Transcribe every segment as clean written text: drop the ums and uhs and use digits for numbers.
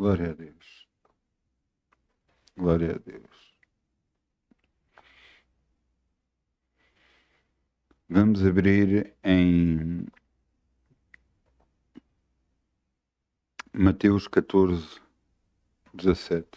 Glória a Deus. Glória a Deus. Vamos abrir em Mateus 14, 17.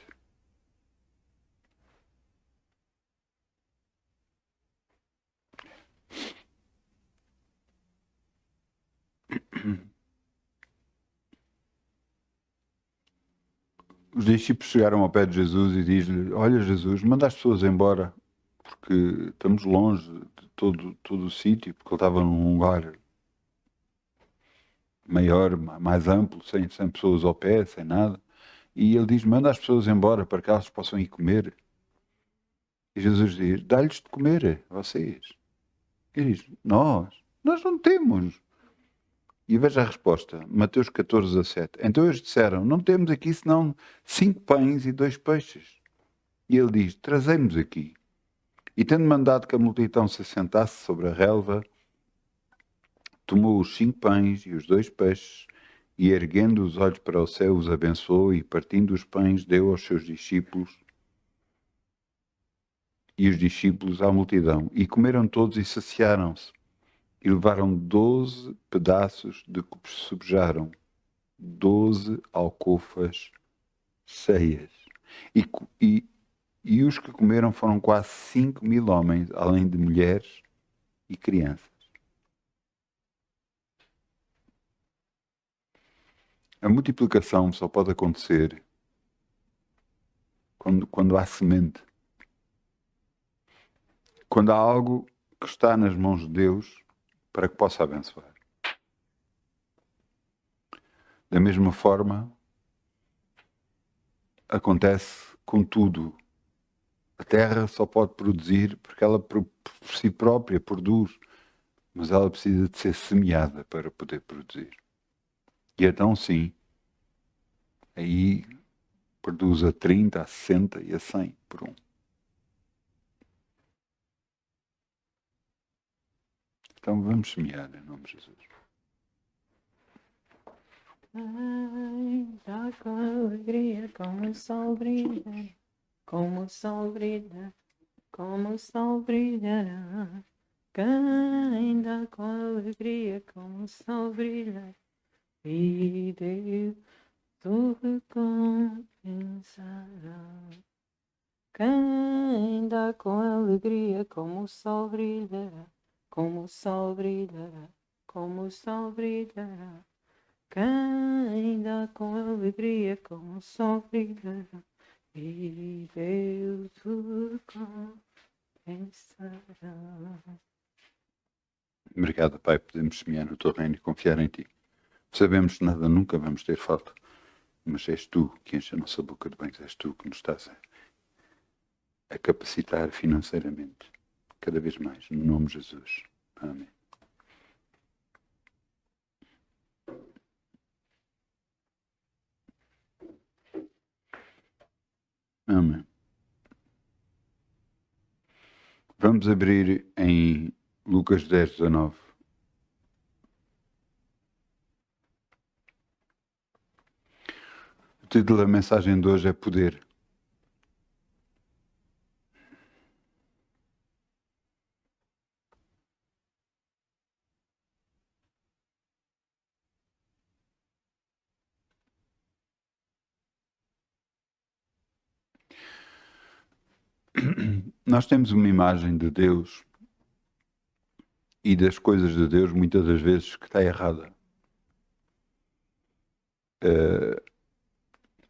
Os discípulos chegaram ao pé de Jesus e diz-lhe: Olha, Jesus, manda as pessoas embora, porque estamos longe de todo o sítio, porque ele estava num lugar maior, mais amplo, sem pessoas ao pé, sem nada. E ele diz: Manda as pessoas embora para que elas possam ir comer. E Jesus diz: Dá-lhes de comer, a vocês. E diz: Nós não temos. E veja a resposta, Mateus 14, 17. Então eles disseram: Não temos aqui senão 5 pães e 2 peixes. E ele diz: Trazei-nos aqui. E tendo mandado que a multidão se assentasse sobre a relva, tomou os 5 pães e os 2 peixes, e erguendo os olhos para o céu, os abençoou, e partindo os pães, deu aos seus discípulos, e os discípulos à multidão. E comeram todos e saciaram-se. E levaram 12 pedaços de que sobejaram, 12 alcofas cheias. E os que comeram foram quase 5.000 homens, além de mulheres e crianças. A multiplicação só pode acontecer quando há semente. Quando há algo que está nas mãos de Deus para que possa abençoar. Da mesma forma, acontece com tudo. A terra só pode produzir porque ela por si própria produz, mas ela precisa de ser semeada para poder produzir. E então sim, aí produz a 30, a 60 e a 100 por um. Então vamos semear em nome de Jesus. Ainda com alegria, como o sol brilha, como o sol brilha, como o sol brilhará. Ainda com alegria, como o sol brilha, e Deus tu recompensará. Ainda com alegria, como o sol brilhará, como o sol brilhará, como o sol brilhará. Ainda com alegria, como o sol brilhará, e Deus o compensará. Obrigado, Pai, podemos semear no teu reino e confiar em ti. Sabemos que nada nunca vamos ter falta, mas és tu que enche a nossa boca de bens, és tu que nos estás a capacitar financeiramente, cada vez mais, no nome de Jesus. Amém. Amém. Vamos abrir em Lucas 10, 19. O título da mensagem de hoje é Poder. Nós temos uma imagem de Deus e das coisas de Deus, muitas das vezes, que está errada.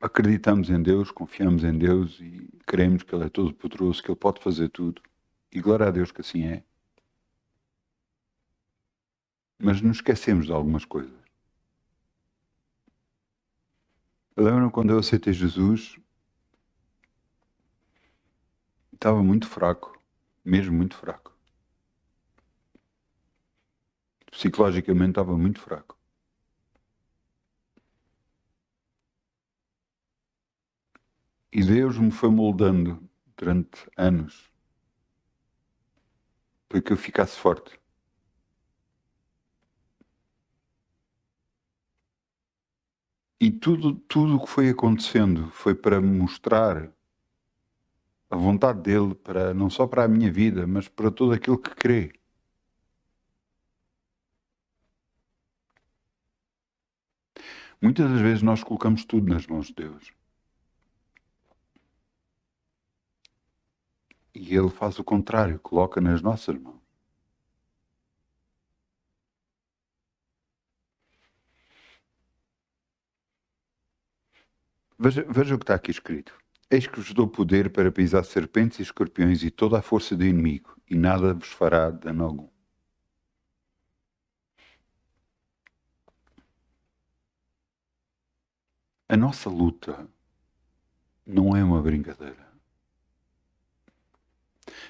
Acreditamos em Deus, confiamos em Deus e cremos que Ele é todo poderoso, que Ele pode fazer tudo. E glória a Deus que assim é. Mas nos esquecemos de algumas coisas. Eu lembro quando eu aceitei Jesus, estava muito fraco, mesmo muito fraco. Psicologicamente estava muito fraco. E Deus me foi moldando durante anos para que eu ficasse forte. E tudo o que foi acontecendo foi para mostrar a vontade dele, para, não só para a minha vida, mas para todo aquele que crê. Muitas das vezes nós colocamos tudo nas mãos de Deus. E Ele faz o contrário, coloca nas nossas mãos. Veja o que está aqui escrito. Eis que vos dou poder para pisar serpentes e escorpiões e toda a força do inimigo, e nada vos fará dano algum. A nossa luta não é uma brincadeira.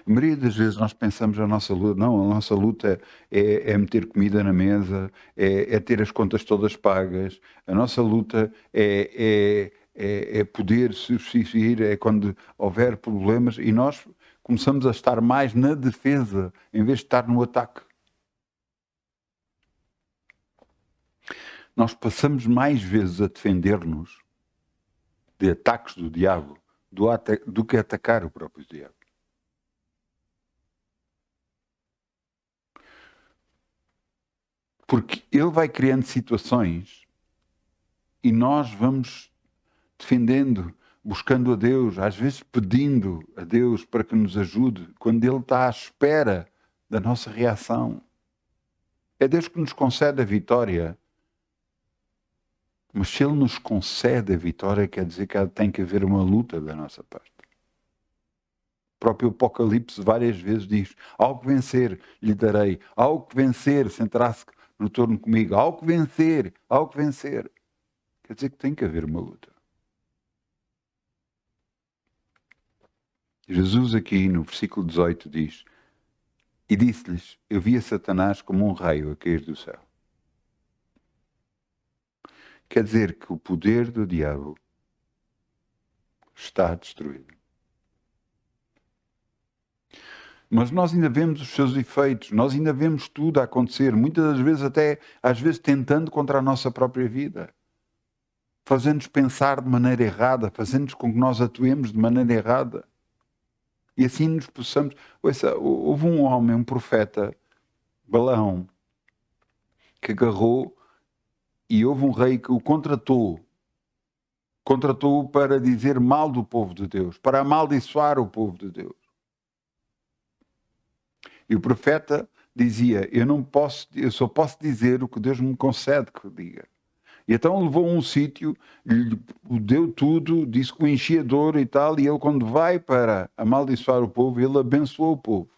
A maioria das vezes nós pensamos a nossa luta, não, a nossa luta é meter comida na mesa, é ter as contas todas pagas, a nossa luta é poder subsistir, é quando houver problemas e nós começamos a estar mais na defesa em vez de estar no ataque. Nós passamos mais vezes a defender-nos de ataques do diabo do que atacar o próprio diabo. Porque ele vai criando situações e nós vamos defendendo, buscando a Deus, às vezes pedindo a Deus para que nos ajude, quando Ele está à espera da nossa reação. É Deus que nos concede a vitória. Mas se Ele nos concede a vitória, quer dizer que tem que haver uma luta da nossa parte. O próprio Apocalipse várias vezes diz: ao que vencer, lhe darei. Ao que vencer, sentará-se no torno comigo. Ao que vencer, ao que vencer. Quer dizer que tem que haver uma luta. Jesus aqui no versículo 18 diz: e disse-lhes, eu via Satanás como um raio a cair do céu. Quer dizer que o poder do diabo está destruído. Mas nós ainda vemos os seus efeitos, nós ainda vemos tudo a acontecer, muitas das vezes até, às vezes tentando contra a nossa própria vida. Fazendo-nos pensar de maneira errada, fazendo-nos com que nós atuemos de maneira errada. E assim nos possamos... Houve um homem, um profeta, Balaão, que agarrou e houve um rei que o contratou para dizer mal do povo de Deus, para amaldiçoar o povo de Deus. E o profeta dizia, eu só posso dizer o que Deus me concede que eu diga. E então levou a um sítio, lhe deu tudo, disse que o enchia de ouro e tal, e ele quando vai para amaldiçoar o povo, ele abençoou o povo.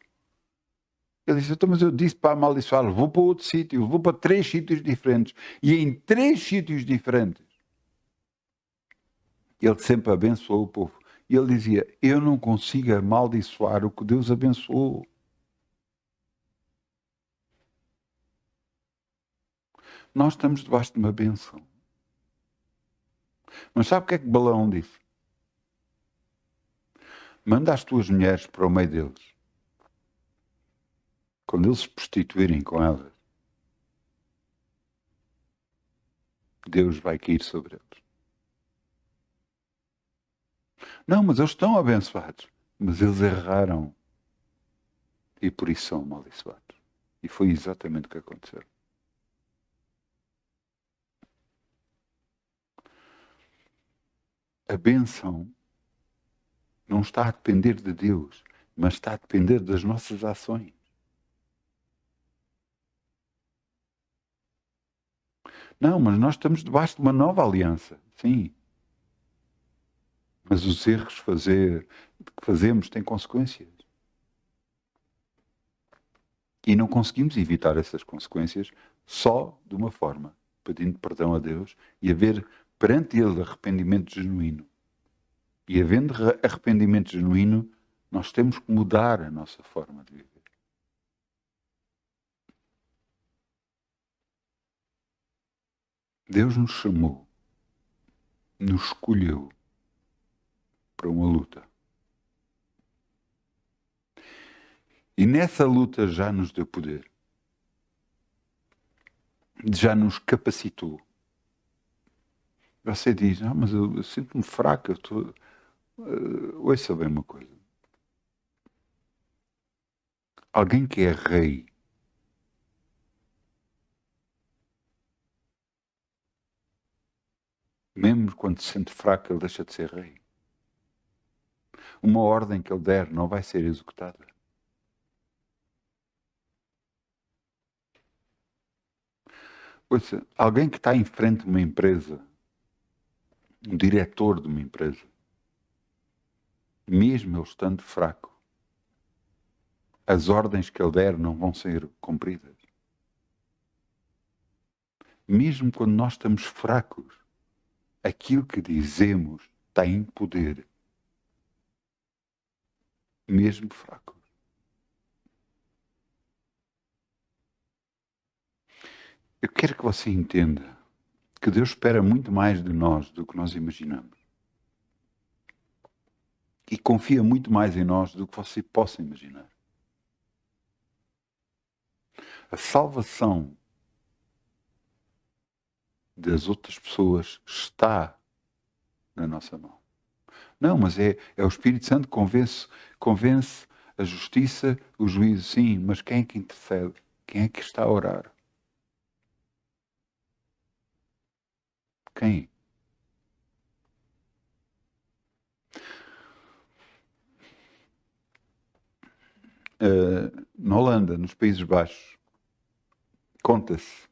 Ele disse, então, mas eu disse para amaldiçoar, vou para outro sítio, vou para 3 sítios diferentes. E em 3 sítios diferentes, ele sempre abençoou o povo. E ele dizia, eu não consigo amaldiçoar o que Deus abençoou. Nós estamos debaixo de uma bênção. Mas sabe o que é que Balaão disse? Manda as tuas mulheres para o meio deles. Quando eles se prostituírem com elas, Deus vai cair sobre eles. Não, mas eles estão abençoados. Mas eles erraram. E por isso são amaldiçoados. E foi exatamente o que aconteceu. A bênção não está a depender de Deus, mas está a depender das nossas ações. Não, mas nós estamos debaixo de uma nova aliança, sim. Mas os erros que fazemos têm consequências. E não conseguimos evitar essas consequências só de uma forma, pedindo perdão a Deus e haver perante Ele arrependimento genuíno. E havendo arrependimento genuíno, nós temos que mudar a nossa forma de viver. Deus nos chamou, nos escolheu para uma luta. E nessa luta já nos deu poder. Já nos capacitou. Você diz, mas eu sinto-me fraco, eu estou... ouça bem uma coisa. Alguém que é rei, mesmo quando se sente fraco, ele deixa de ser rei. Uma ordem que ele der não vai ser executada. Ouça, alguém que está em frente de uma empresa, um diretor de uma empresa, mesmo ele estando fraco, as ordens que ele der não vão ser cumpridas. Mesmo quando nós estamos fracos, aquilo que dizemos tem poder. Mesmo fracos. Eu quero que você entenda que Deus espera muito mais de nós do que nós imaginamos. E confia muito mais em nós do que você possa imaginar. A salvação das outras pessoas está na nossa mão. Não, mas é o Espírito Santo que convence a justiça, o juízo, sim, mas quem é que intercede? Quem é que está a orar? Quem? Na Holanda, nos Países Baixos, conta-se.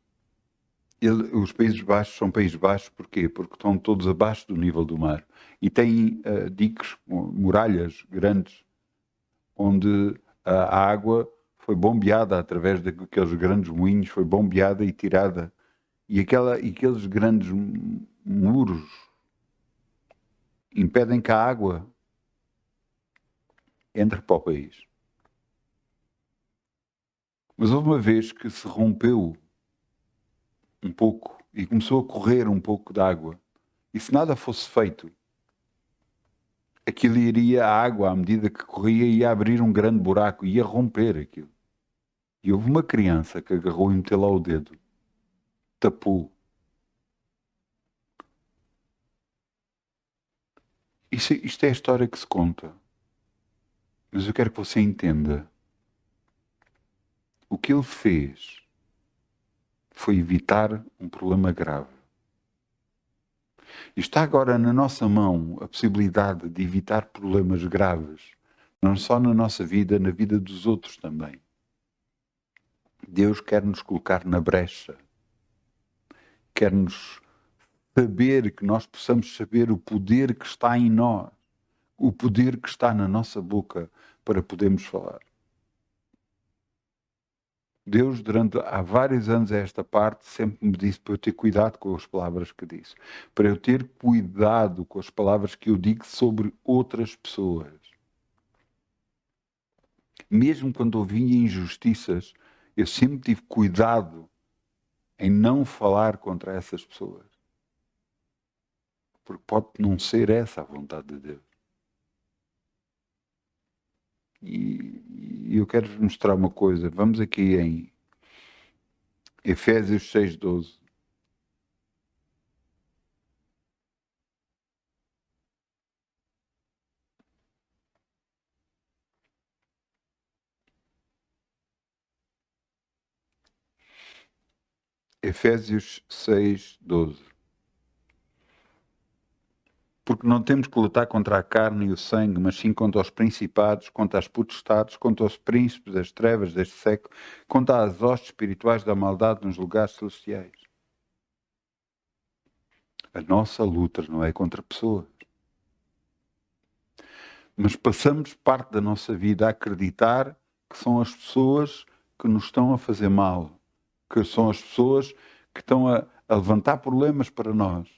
Os Países Baixos são Países Baixos porquê? Porque estão todos abaixo do nível do mar. E têm diques, muralhas grandes, onde a água foi bombeada através daqueles grandes moinhos, foi bombeada e tirada. E aqueles grandes muros impedem que a água entre para o país. Mas houve uma vez que se rompeu um pouco e começou a correr um pouco de água. E se nada fosse feito, aquilo iria, a água, à medida que corria, ia abrir um grande buraco, ia romper aquilo. E houve uma criança que agarrou e meteu lá o dedo, tapou. Isto é a história que se conta. Mas eu quero que você entenda. O que ele fez foi evitar um problema grave. E está agora na nossa mão a possibilidade de evitar problemas graves, não só na nossa vida, na vida dos outros também. Deus quer nos colocar na brecha, quer nos saber, que nós possamos saber o poder que está em nós, o poder que está na nossa boca para podermos falar. Deus, há vários anos a esta parte, sempre me disse para eu ter cuidado com as palavras que disse. Para eu ter cuidado com as palavras que eu digo sobre outras pessoas. Mesmo quando ouvia injustiças, eu sempre tive cuidado em não falar contra essas pessoas. Porque pode não ser essa a vontade de Deus. E eu quero vos mostrar uma coisa. Vamos aqui em Efésios 6:12. Efésios 6:12. Porque não temos que lutar contra a carne e o sangue, mas sim contra os principados, contra as potestades, contra os príncipes das trevas deste século, contra as hostes espirituais da maldade nos lugares celestiais. A nossa luta não é contra pessoas. Mas passamos parte da nossa vida a acreditar que são as pessoas que nos estão a fazer mal, que são as pessoas que estão a levantar problemas para nós.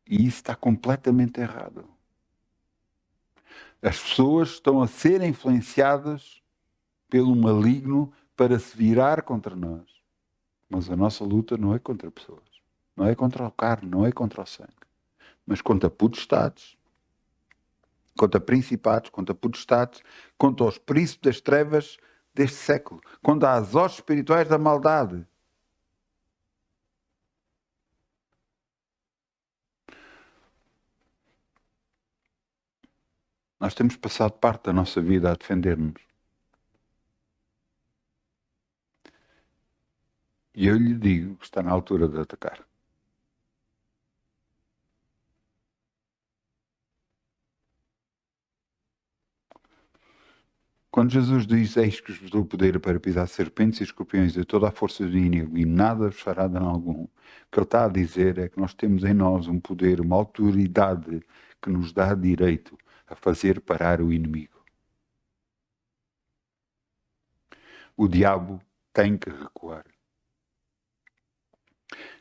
E isso está completamente errado. As pessoas estão a ser influenciadas pelo maligno para se virar contra nós. Mas a nossa luta não é contra pessoas. Não é contra a carne, não é contra o sangue. Mas contra potestades, contra principados, contra potestades, contra os príncipes das trevas deste século, contra as hostes espirituais da maldade. Nós temos passado parte da nossa vida a defender-nos. E eu lhe digo que está na altura de atacar. Quando Jesus diz, eis que vos dou poder para pisar serpentes e escorpiões e toda a força do inimigo e nada vos fará dano algum, o que ele está a dizer é que nós temos em nós um poder, uma autoridade que nos dá direito a fazer parar o inimigo. O diabo tem que recuar.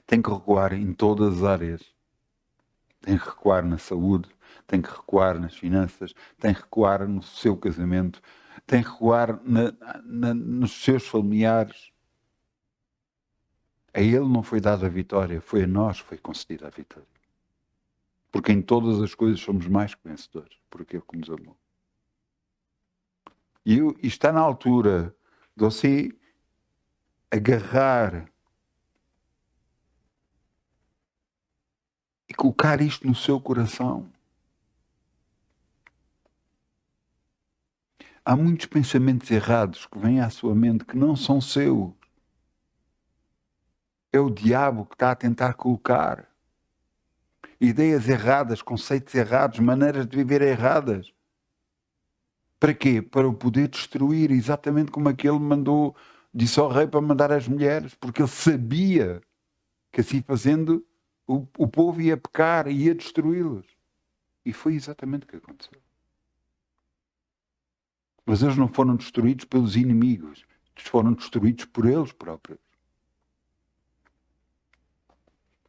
Tem que recuar em todas as áreas. Tem que recuar na saúde, tem que recuar nas finanças, tem que recuar no seu casamento, tem que recuar nos seus familiares. A ele não foi dada a vitória, foi a nós que foi concedida a vitória. Porque em todas as coisas somos mais que vencedores, por aquele que nos amou. E está na altura de você agarrar e colocar isto no seu coração. Há muitos pensamentos errados que vêm à sua mente que não são seus. É o diabo que está a tentar colocar ideias erradas, conceitos errados, maneiras de viver erradas. Para quê? Para o poder destruir, exatamente como aquele mandou, disse ao rei para mandar as mulheres, porque ele sabia que assim fazendo o povo ia pecar e ia destruí-los. E foi exatamente o que aconteceu. Mas eles não foram destruídos pelos inimigos, eles foram destruídos por eles próprios.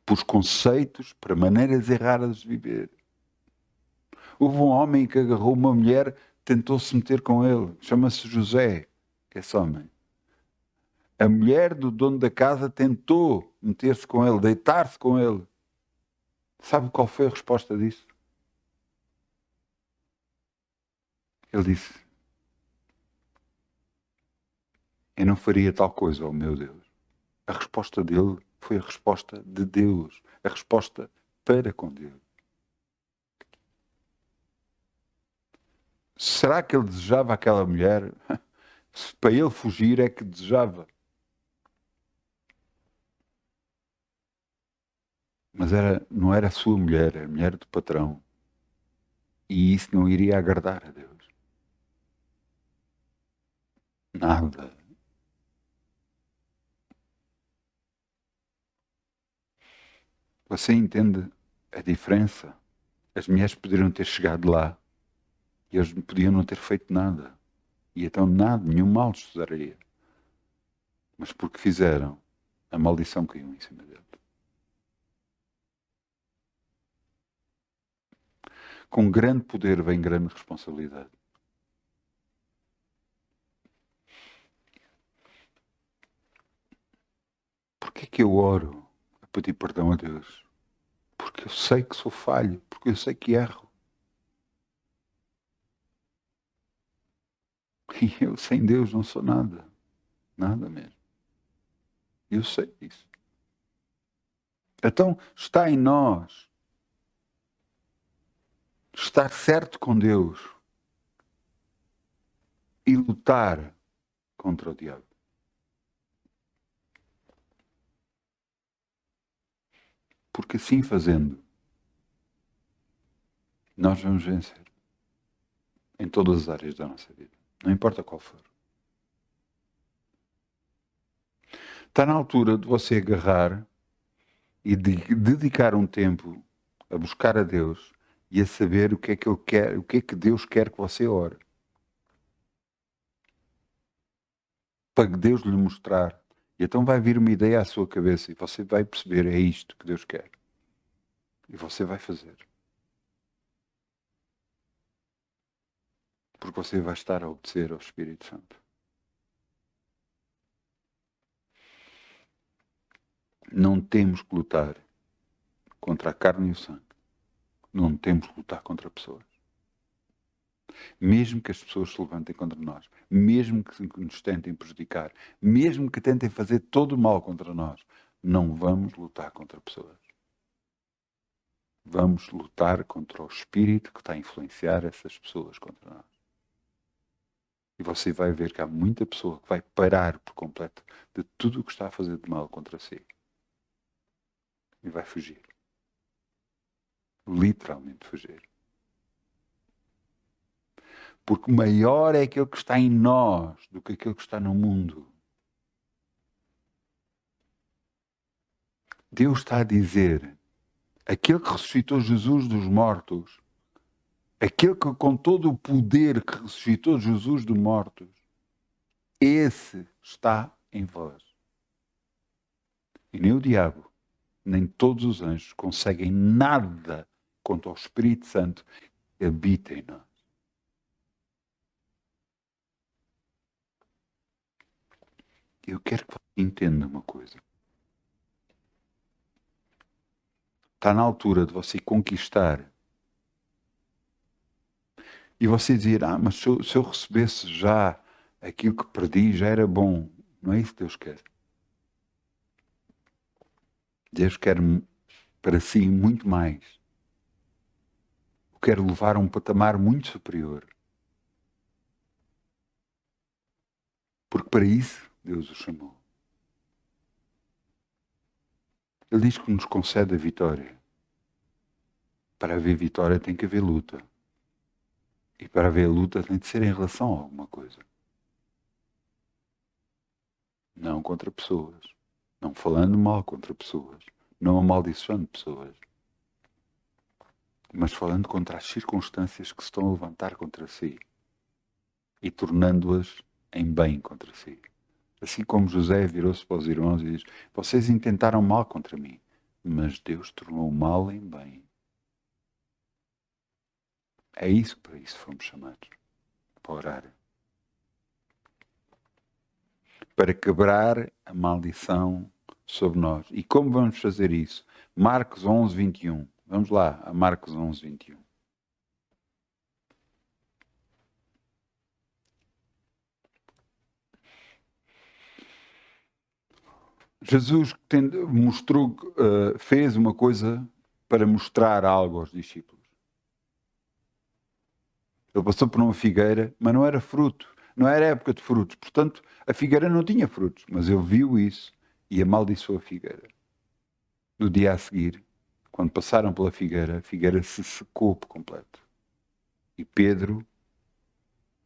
Por conceitos, para maneiras erradas de viver. Houve um homem que agarrou uma mulher, tentou se meter com ele, chama-se José, que é esse homem. A mulher do dono da casa tentou meter-se com ele, deitar-se com ele. Sabe qual foi a resposta disso? Ele disse, eu não faria tal coisa, oh meu Deus. A resposta dele foi a resposta de Deus, a resposta para com Deus. Será que ele desejava aquela mulher? Para ele fugir é que desejava. Mas não era a sua mulher, era a mulher do patrão. E isso não iria agradar a Deus. Nada. Você entende a diferença? As mulheres poderiam ter chegado lá e eles podiam não ter feito nada. E então nada, nenhum mal sucederia. Mas porque fizeram, a maldição caiu em cima deles. Com grande poder vem grande responsabilidade. Porquê que eu oro a pedir perdão a Deus? Porque eu sei que sou falho, porque eu sei que erro. E eu sem Deus não sou nada. Nada mesmo. Eu sei disso. Então está em nós estar certo com Deus e lutar contra o diabo. Porque assim fazendo, nós vamos vencer em todas as áreas da nossa vida. Não importa qual for. Está na altura de você agarrar e de dedicar um tempo a buscar a Deus e a saber o que é que Ele quer, o que é que Deus quer que você ore. Para que Deus lhe mostrar. E então vai vir uma ideia à sua cabeça e você vai perceber, é isto que Deus quer. E você vai fazer. Porque você vai estar a obedecer ao Espírito Santo. Não temos que lutar contra a carne e o sangue. Não temos que lutar contra pessoas. Mesmo que as pessoas se levantem contra nós, mesmo que nos tentem prejudicar, mesmo que tentem fazer todo o mal contra nós, não vamos lutar contra pessoas. vamos lutar contra o espírito que está a influenciar essas pessoas contra nós. E você vai ver que há muita pessoa que vai parar por completo de tudo o que está a fazer de mal contra si. E vai fugir. Literalmente fugir. Porque maior é aquele que está em nós do que aquele que está no mundo. Deus está a dizer, aquele que ressuscitou Jesus dos mortos, aquele que com todo o poder que ressuscitou Jesus dos mortos, esse está em vós. E nem o diabo, nem todos os anjos conseguem nada contra o Espírito Santo que habita em nós. Eu quero que você entenda uma coisa. Está na altura de você conquistar e você dizer, mas se eu recebesse já aquilo que perdi, já era bom. Não é isso que Deus quer. Deus quer para si muito mais. O quer levar a um patamar muito superior. Porque para isso Deus o chamou. Ele diz que nos concede a vitória. Para haver vitória tem que haver luta. E para haver luta tem de ser em relação a alguma coisa. Não contra pessoas. Não falando mal contra pessoas. Não amaldiçoando pessoas. Mas falando contra as circunstâncias que se estão a levantar contra si. E tornando-as em bem contra si. Assim como José virou-se para os irmãos e diz, vocês intentaram mal contra mim, mas Deus tornou o mal em bem. É isso que para isso fomos chamados. Para orar. Para quebrar a maldição sobre nós. E como vamos fazer isso? Marcos 11, 21. Vamos lá, a Marcos 11, 21. Jesus mostrou, fez uma coisa para mostrar algo aos discípulos. Ele passou por uma figueira, mas não era fruto. Não era época de frutos. Portanto, a figueira não tinha frutos. Mas ele viu isso e amaldiçoou a figueira. No dia a seguir, quando passaram pela figueira, a figueira se secou por completo. E Pedro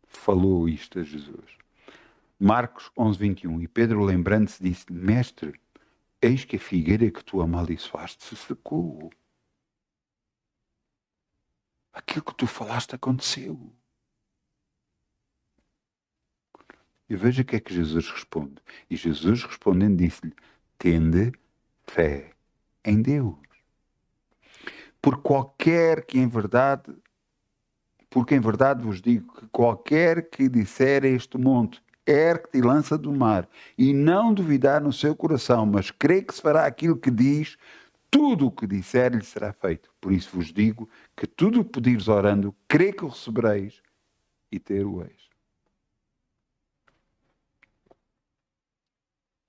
falou isto a Jesus. Marcos 11, 21. E Pedro, lembrando-se, disse: Mestre, eis que a figueira que tu amaldiçoaste se secou. Aquilo que tu falaste aconteceu. E veja o que é que Jesus responde. E Jesus respondendo disse-lhe: tende fé em Deus. Porque em verdade vos digo que qualquer que disser a este monte, ergue-te e lança do mar, e não duvidar no seu coração, mas crê que se fará aquilo que diz, tudo o que disser lhe será feito. Por isso vos digo que tudo o que pedires orando, crê que o recebereis e ter-o-eis.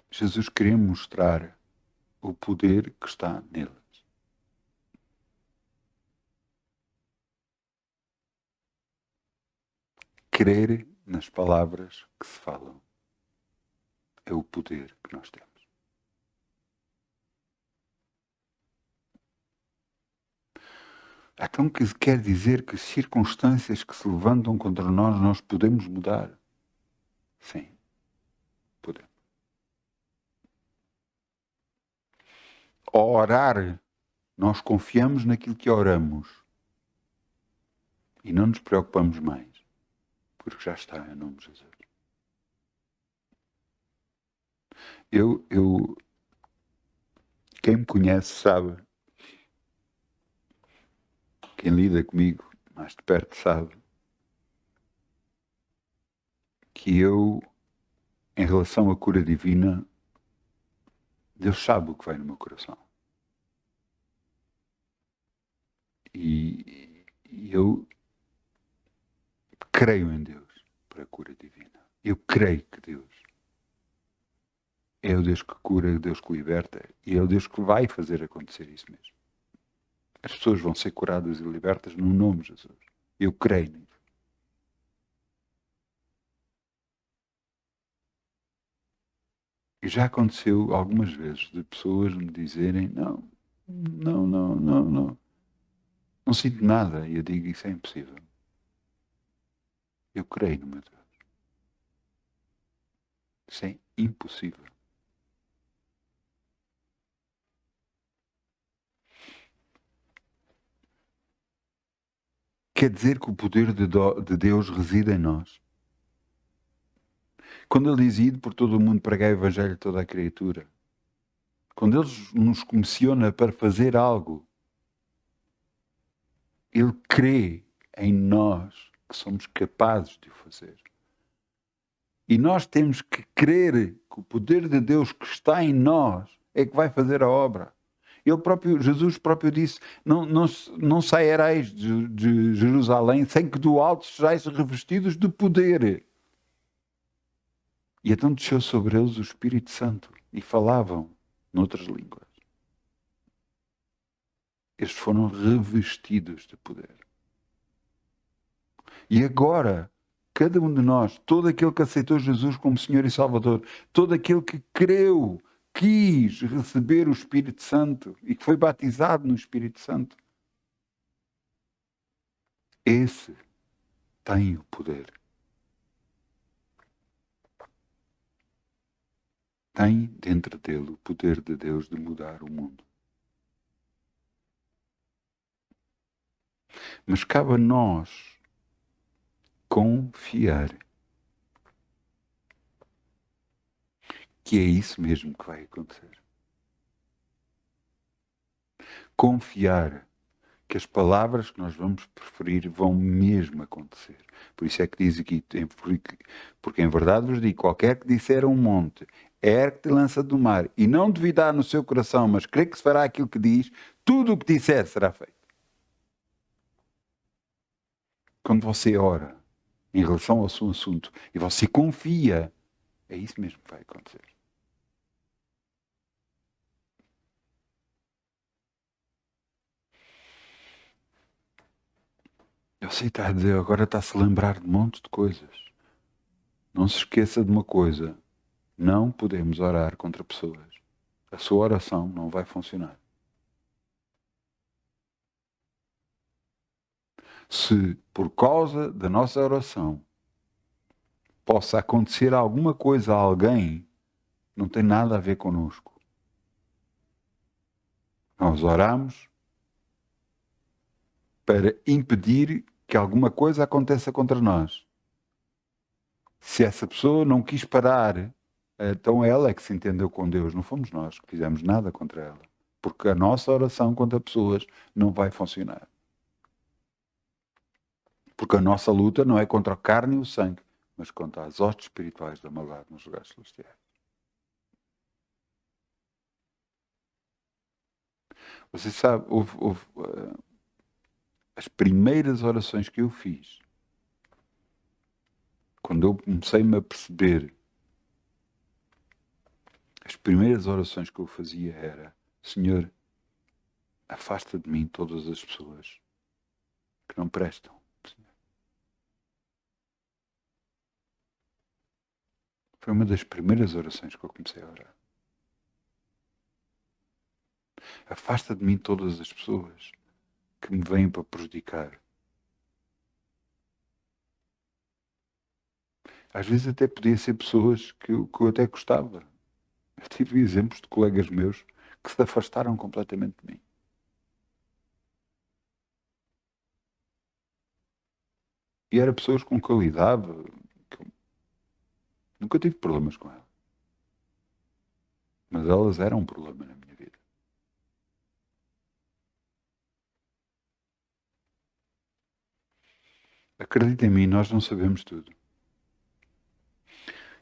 Jesus queria mostrar o poder que está neles. Crer nas palavras que se falam é o poder que nós temos. Então que quer dizer que circunstâncias que se levantam contra nós podemos mudar? Sim, podemos. Ao orar, nós confiamos naquilo que oramos e não nos preocupamos mais, porque já está em nome de Jesus. Quem me conhece sabe, quem lida comigo mais de perto sabe, que eu, em relação à cura divina, Deus sabe o que vai no meu coração. E eu creio em Deus para a cura divina. Eu creio que Deus é o Deus que cura, é o Deus que liberta e é o Deus que vai fazer acontecer isso mesmo. As pessoas vão ser curadas e libertas no nome de Jesus. Eu creio nisso. E já aconteceu algumas vezes de pessoas me dizerem, não, não sinto nada. E eu digo, isso é impossível. Eu creio no meu Deus. Isso é impossível. Quer dizer que o poder de Deus reside em nós. Quando ele diz, ide por todo o mundo pregar o evangelho a toda a criatura. Quando ele nos comissiona para fazer algo, ele crê em nós que somos capazes de o fazer. E nós temos que crer que o poder de Deus que está em nós é que vai fazer a obra. Jesus próprio disse, não saiereis de Jerusalém sem que do alto sejais revestidos de poder. E então desceu sobre eles o Espírito Santo e falavam noutras línguas. Eles foram revestidos de poder. E agora, cada um de nós, todo aquele que aceitou Jesus como Senhor e Salvador, todo aquele que creu, quis receber o Espírito Santo e que foi batizado no Espírito Santo, esse tem o poder. Tem dentro dele o poder de Deus de mudar o mundo. Mas cabe a nós confiar que é isso mesmo que vai acontecer. Confiar que as palavras que nós vamos preferir vão mesmo acontecer. Por isso é que diz aqui, porque em verdade vos digo, qualquer que disser a um monte, ergue-te e lança do mar, e não duvidar no seu coração, mas crer que se fará aquilo que diz, tudo o que disser será feito. Quando você ora em relação ao seu assunto e você confia, é isso mesmo que vai acontecer. Eu sei que está a dizer, agora está-se a lembrar de um monte de coisas. Não se esqueça de uma coisa, não podemos orar contra pessoas. A sua oração não vai funcionar. Se por causa da nossa oração possa acontecer alguma coisa a alguém, não tem nada a ver connosco. Nós oramos para impedir que alguma coisa aconteça contra nós. Se essa pessoa não quis parar, então ela é que se entendeu com Deus, não fomos nós que fizemos nada contra ela. Porque a nossa oração contra pessoas não vai funcionar. Porque a nossa luta não é contra a carne e o sangue, mas contra as hostes espirituais da maldade nos lugares celestiais. Você sabe, as primeiras orações que eu fiz, quando eu comecei-me a perceber, as primeiras orações que eu fazia era, Senhor, afasta de mim todas as pessoas que não prestam. Senhor. Foi uma das primeiras orações que eu comecei a orar. Afasta de mim todas as pessoas que me vêm para prejudicar. Às vezes até podia ser pessoas que eu até gostava. Eu tive exemplos de colegas meus que se afastaram completamente de mim. E eram pessoas com qualidade. Que eu nunca tive problemas com elas. Mas elas eram um problema na minha vida. Acredita em mim, nós não sabemos tudo.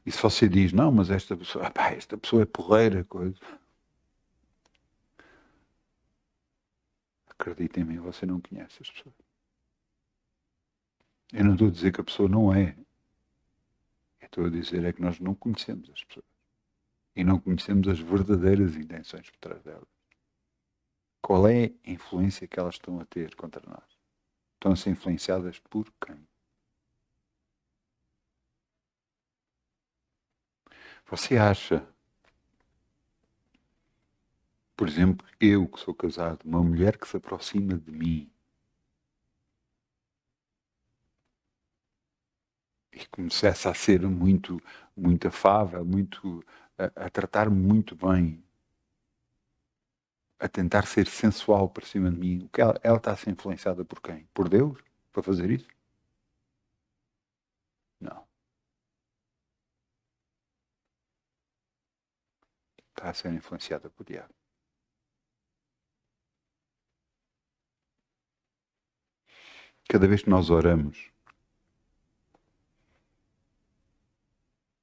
E se você diz, não, mas esta pessoa é porreira, coisa. Acredita em mim, você não conhece as pessoas. Eu não estou a dizer que a pessoa não é. Eu estou a dizer é que nós não conhecemos as pessoas. E não conhecemos as verdadeiras intenções por trás delas. Qual é a influência que elas estão a ter contra nós? Estão a ser influenciadas por quem? Você acha, por exemplo, eu que sou casado, uma mulher que se aproxima de mim e começasse a ser muito, muito afável, muito, a tratar-me muito bem, a tentar ser sensual para cima de mim, o que ela está a ser influenciada por quem? Por Deus? Para fazer isso? Não. Está a ser influenciada por diabo. Cada vez que nós oramos,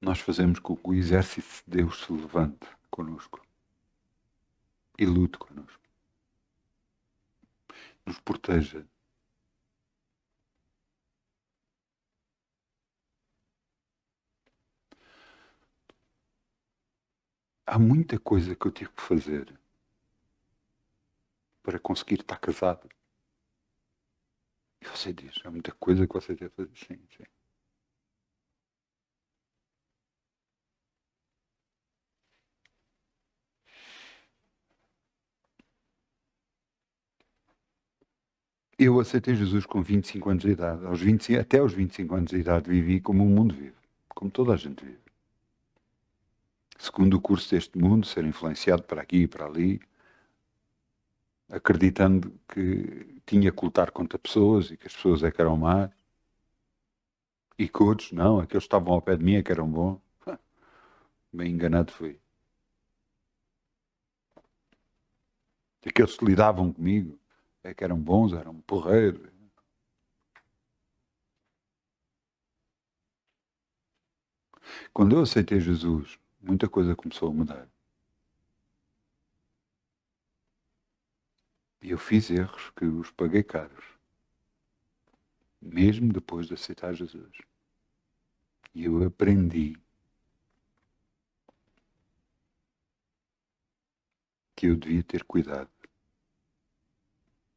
nós fazemos com que o exército de Deus se levante conosco e lute conosco, nos proteja. Há muita coisa que eu tive que fazer para conseguir estar casado. E você diz, há muita coisa que você teve que fazer. Sim, sim. Eu aceitei Jesus com 25 anos de idade. Até aos 25 anos de idade vivi como o mundo vive. Como toda a gente vive. Segundo o curso deste mundo, ser influenciado para aqui e para ali, acreditando que tinha que lutar contra pessoas e que as pessoas é que eram más. E que outros, não, aqueles que estavam ao pé de mim é que eram bons. Bem enganado fui. Aqueles que lidavam comigo é que eram bons, eram porreiros. Quando eu aceitei Jesus, muita coisa começou a mudar. E eu fiz erros que os paguei caros. Mesmo depois de aceitar Jesus. E eu aprendi que eu devia ter cuidado.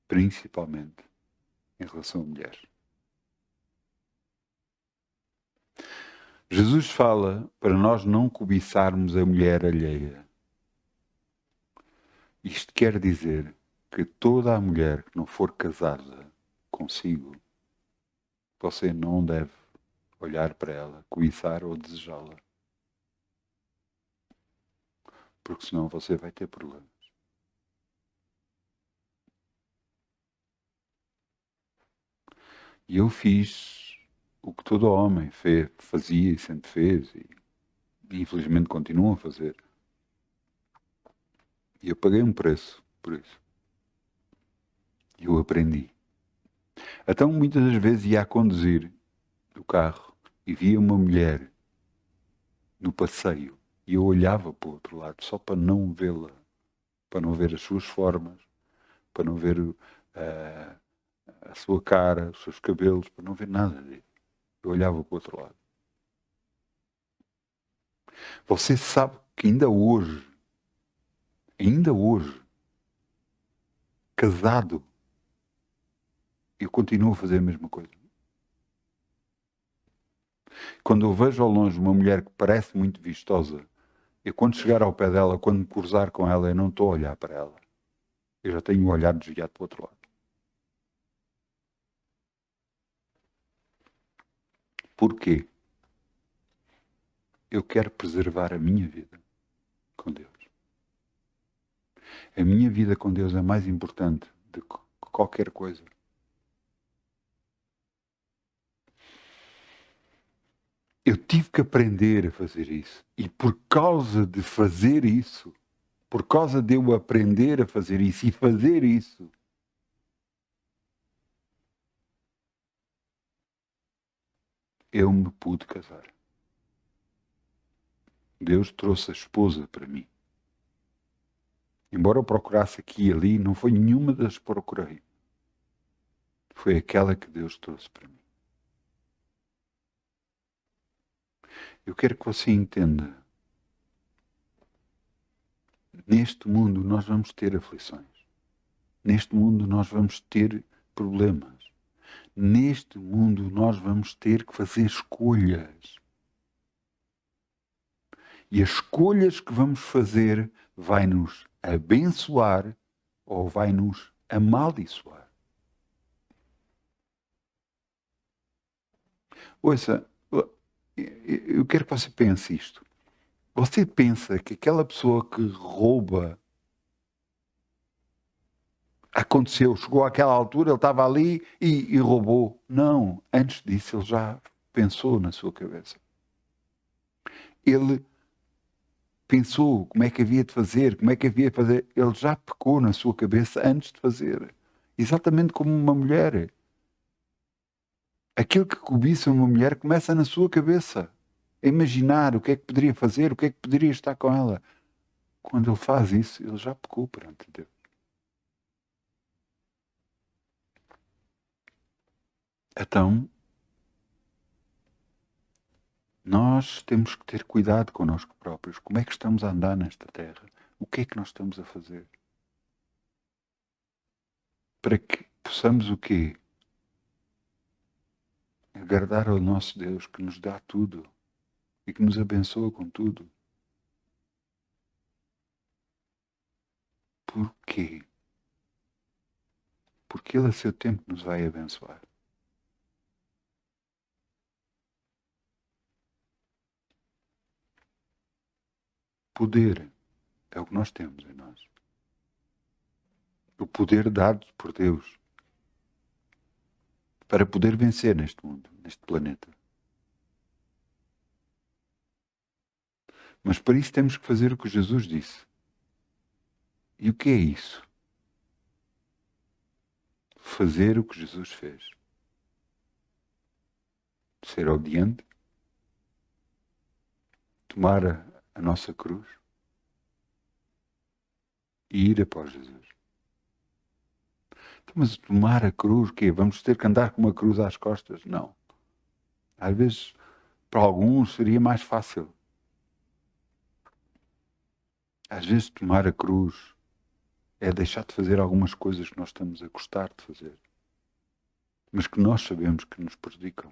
Principalmente em relação a mulheres. Jesus fala para nós não cobiçarmos a mulher alheia. Isto quer dizer que toda a mulher que não for casada consigo, você não deve olhar para ela, cobiçar ou desejá-la. Porque senão você vai ter problemas. E eu fiz o que todo homem fazia e sempre fez, e infelizmente continuam a fazer. E eu paguei um preço por isso. E eu aprendi. Então muitas das vezes ia a conduzir o carro e via uma mulher no passeio e eu olhava para o outro lado só para não vê-la, para não ver as suas formas, para não ver a sua cara, os seus cabelos, para não ver nada disso. Eu olhava para o outro lado. Você sabe que ainda hoje, casado, eu continuo a fazer a mesma coisa. Quando eu vejo ao longe uma mulher que parece muito vistosa, eu quando chegar ao pé dela, quando me cruzar com ela, eu não estou a olhar para ela. Eu já tenho o olhar desviado para o outro lado. Porquê? Eu quero preservar a minha vida com Deus. A minha vida com Deus é mais importante do que qualquer coisa. Eu tive que aprender a fazer isso. E por causa de fazer isso, por causa de eu aprender a fazer isso e fazer isso, eu me pude casar. Deus trouxe a esposa para mim. Embora eu procurasse aqui e ali, não foi nenhuma das que procurei. Foi aquela que Deus trouxe para mim. Eu quero que você entenda. Neste mundo nós vamos ter aflições. Neste mundo nós vamos ter problemas. Neste mundo nós vamos ter que fazer escolhas. E as escolhas que vamos fazer vai nos abençoar ou vai nos amaldiçoar. Ouça, eu quero que você pense isto. Você pensa que aquela pessoa que rouba aconteceu, chegou àquela altura, ele estava ali e roubou. Não, antes disso ele já pensou na sua cabeça. Ele pensou como é que havia de fazer, como é que havia de fazer. Ele já pecou na sua cabeça antes de fazer. Exatamente como uma mulher. Aquilo que cobiça uma mulher começa na sua cabeça. A imaginar o que é que poderia fazer, o que é que poderia estar com ela. Quando ele faz isso, ele já pecou perante Deus. Então, nós temos que ter cuidado connosco próprios. Como é que estamos a andar nesta terra? O que é que nós estamos a fazer? Para que possamos o quê? Agradar ao nosso Deus que nos dá tudo e que nos abençoa com tudo. Por quê? Porque Ele a seu tempo nos vai abençoar. Poder é o que nós temos em nós. O poder dado por Deus para poder vencer neste mundo, neste planeta. Mas para isso temos que fazer o que Jesus disse. E o que é isso? Fazer o que Jesus fez. Ser obediente, tomar a nossa cruz e ir após Jesus. Então, mas tomar a cruz, o quê? Vamos ter que andar com uma cruz às costas? Não. Às vezes, para alguns, seria mais fácil. Às vezes, tomar a cruz é deixar de fazer algumas coisas que nós estamos a gostar de fazer, mas que nós sabemos que nos prejudicam.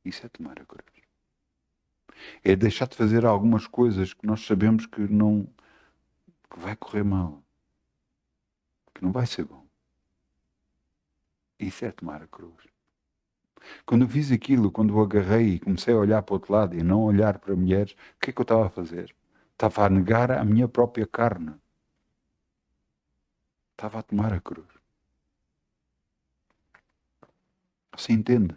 Isso é tomar a cruz. É deixar de fazer algumas coisas que nós sabemos que não, que vai correr mal, que não vai ser bom. Isso é tomar a cruz. Quando eu fiz aquilo, quando eu agarrei e comecei a olhar para o outro lado e não olhar para mulheres, o que é que eu estava a fazer? Estava a negar a minha própria carne. Estava a tomar a cruz. Você entende?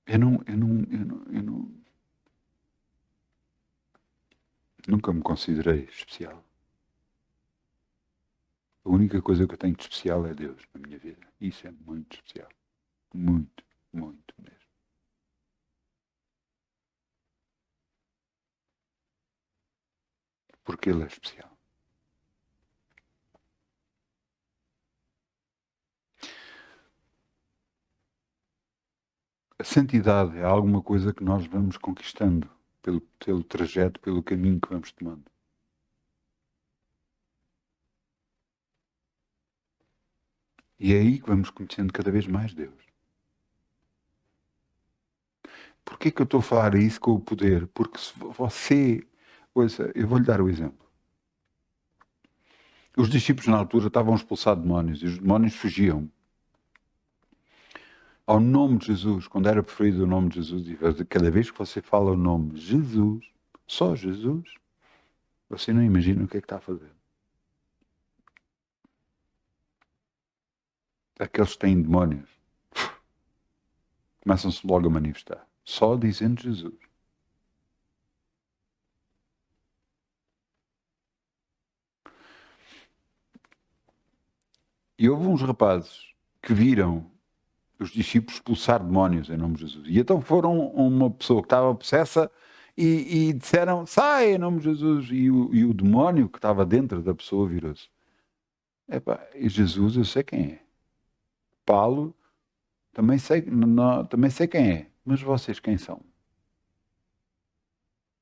Eu nunca me considerei especial. A única coisa que eu tenho de especial é Deus na minha vida. Isso é muito especial. Muito, muito mesmo. Porque Ele é especial. A santidade é alguma coisa que nós vamos conquistando pelo trajeto, pelo caminho que vamos tomando. E é aí que vamos conhecendo cada vez mais Deus. Porquê que eu estou a falar isso com o poder? Porque se você... Ouça, eu vou-lhe dar o exemplo. Os discípulos na altura estavam a expulsar demónios e os demónios fugiam. Ao nome de Jesus, quando era preferido o nome de Jesus, e cada vez que você fala o nome Jesus, só Jesus, você não imagina o que é que está a fazer. Aqueles que têm demónios começam-se logo a manifestar. Só dizendo Jesus. E houve uns rapazes que viram os discípulos expulsar demónios em nome de Jesus. E então foram uma pessoa que estava possessa e disseram, sai em nome de Jesus. E o demónio que estava dentro da pessoa virou-se. E Jesus, eu sei quem é. Paulo, também sei, também sei quem é. Mas vocês quem são?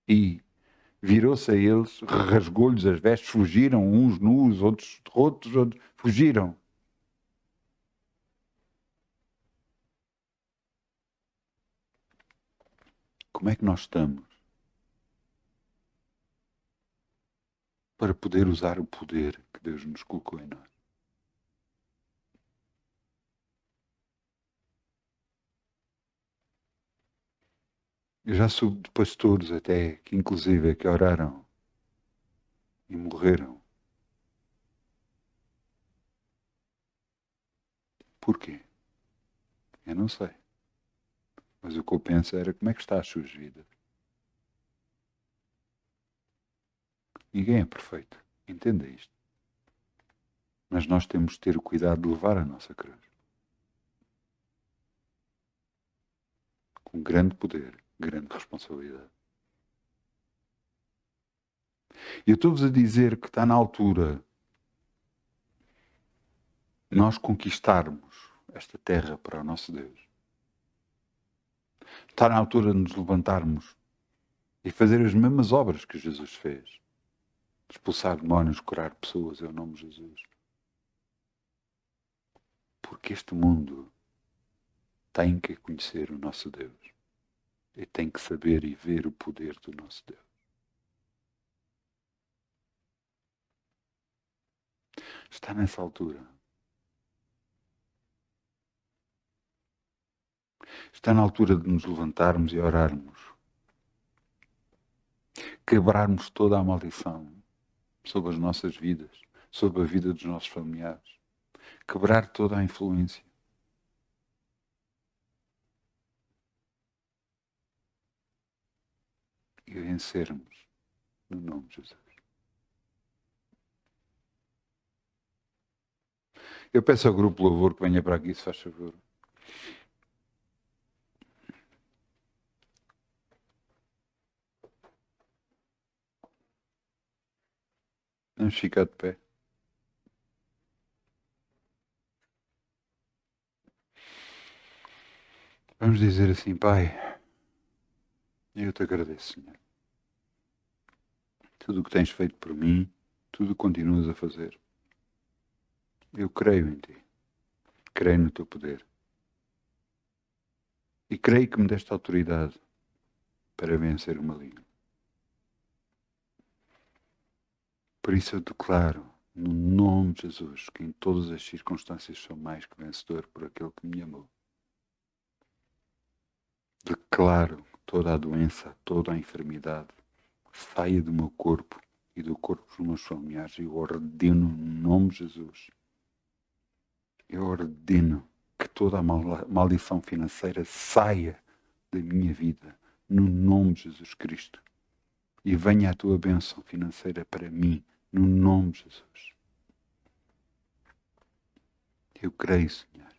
E virou-se a eles, rasgou-lhes as vestes, fugiram, uns nus, outros rotos, outros fugiram. Como é que nós estamos para poder usar o poder que Deus nos colocou em nós? Eu já soube de pastores até, que inclusive que oraram e morreram. Porquê? Eu não sei. Mas o que eu penso era como é que está as suas vidas. Ninguém é perfeito. Entenda isto. Mas nós temos de ter o cuidado de levar a nossa cruz. Com grande poder, grande responsabilidade. E eu estou-vos a dizer que está na altura nós conquistarmos esta terra para o nosso Deus. Está na altura de nos levantarmos e fazer as mesmas obras que Jesus fez. Expulsar demónios, curar pessoas, em nome de Jesus. Porque este mundo tem que conhecer o nosso Deus. E tem que saber e ver o poder do nosso Deus. Está nessa altura. Está na altura de nos levantarmos e orarmos. Quebrarmos toda a maldição sobre as nossas vidas, sobre a vida dos nossos familiares. Quebrar toda a influência. E vencermos no nome de Jesus. Eu peço ao grupo Louvor que venha para aqui, se faz favor. Vamos ficar de pé. Vamos dizer assim, Pai, eu te agradeço, Senhor. Tudo o que tens feito por mim, tudo o que continuas a fazer. Eu creio em Ti. Creio no Teu poder. E creio que me deste autoridade para vencer o maligno. Por isso eu declaro, no nome de Jesus, que em todas as circunstâncias sou mais que vencedor por aquele que me amou. Declaro que toda a doença, toda a enfermidade saia do meu corpo e do corpo dos meus familiares. Eu ordeno no nome de Jesus. Eu ordeno que toda a maldição financeira saia da minha vida no nome de Jesus Cristo. E venha a tua bênção financeira para mim no nome de Jesus. Eu creio, Senhor,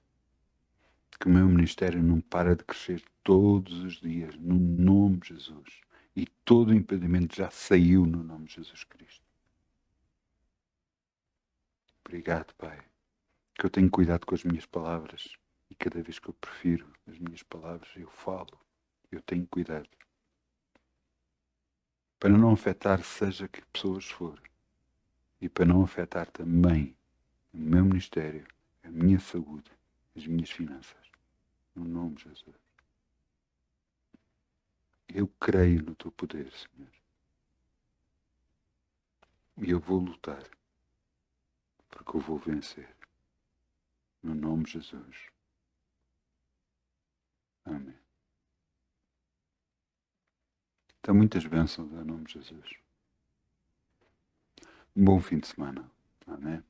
que o meu ministério não para de crescer todos os dias no nome de Jesus. E todo o impedimento já saiu no nome de Jesus Cristo. Obrigado, Pai, que eu tenho cuidado com as minhas palavras e cada vez que eu prefiro as minhas palavras eu falo, eu tenho cuidado para não afetar seja que pessoas for e para não afetar também o meu ministério, a minha saúde, as minhas finanças, no nome de Jesus. Eu creio no teu poder, Senhor, e eu vou lutar porque eu vou vencer, no nome de Jesus. Amém. Então, muitas bênçãos em nome de Jesus. Um bom fim de semana. Amém.